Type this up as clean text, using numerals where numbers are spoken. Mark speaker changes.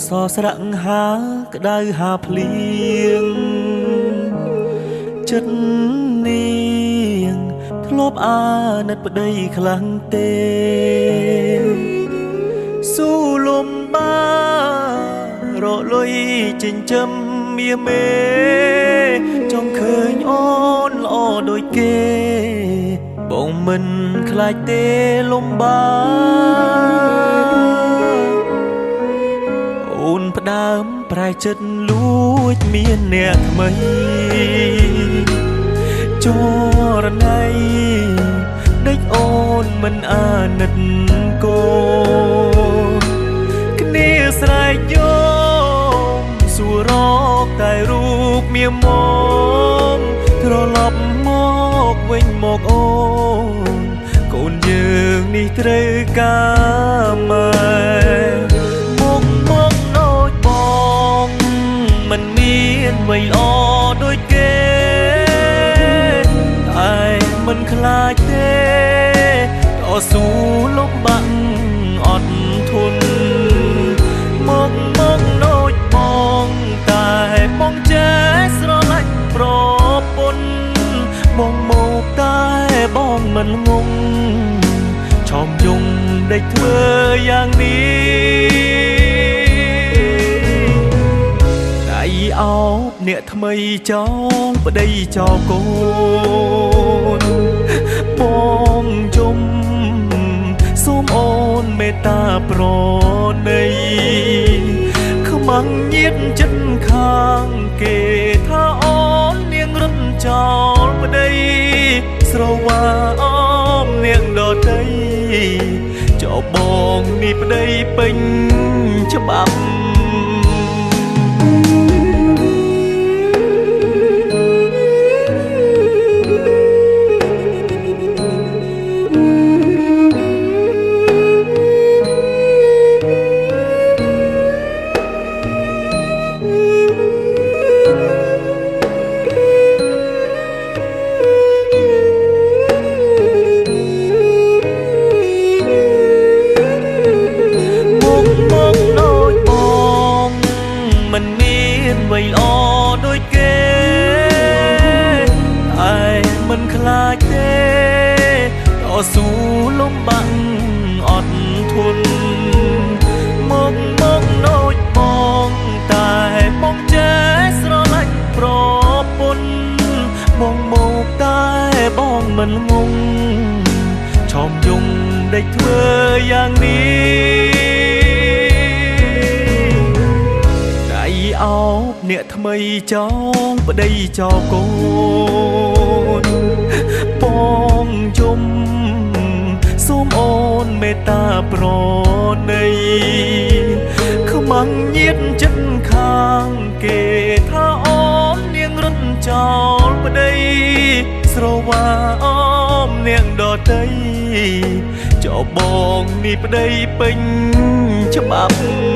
Speaker 1: សស្រៈហាក្តៅហាភ្លៀងចិត្តនាងធ្លាប់អាណិតប្តីខ្លាំងទេស៊ូលំបារលុយចិញ្ចឹមមាមេចង់ឃើញអូនល្អដូចគេបងមិនខ្លាចទេលំបាអូនផ្ដើមប្រែចិត្តលួចមានអ្នកថ្មីចរណៃដេកអូនមិនអាណិតកូនគ្នាស្រែកយោមសួររកតែរូបមាមមត្រឡប់មកវិញមកអូនកូនយើងនេះត្រូវការម៉ែមកដូចបងមិនមានអ្វីល្អដូចគេតែមិនខ្លាចទេតស៊ូលំបាក់អត់ធន់មកដូចបងតែបងចេះស្រឡាញ់ប្រពន្ធបងមកតែបងមិនងងឆោមយំដេកធ្វើយ៉ាងនេះដៃអោបអ្នកថ្មីចោលប្តីចោលកូនបងជុំសូមអូនមេត្តាប្រណីខ្មាំងញៀតចិត្តខាងគេថាអូននាងរត់ចោលប្តីស្រវាអមនាងដតីចោលបងនេះប្តីពេញច្បាប់មិនមានអ្វីល្អដូចគេតែមិនខ្លាចទេតស៊ូលំបាក់អត់ធន់មកដូចបងតែបងចេះស្រឡាញ់ប្រពន្ធបងមកតែបងមិនងងឆោមយំដេកធ្វើយ៉ាងនេះអោបអ្នកថ្មីចោលប្តីចោលកូនបងជុំសូមអូនមេត្តាប្រណីខ្មាំងញៀតចិត្តខាងគេថាអូននាងរត់ចោលប្តីស្រវាអមនាងដតីចោលបងនេះប្តីពេញច្បាប់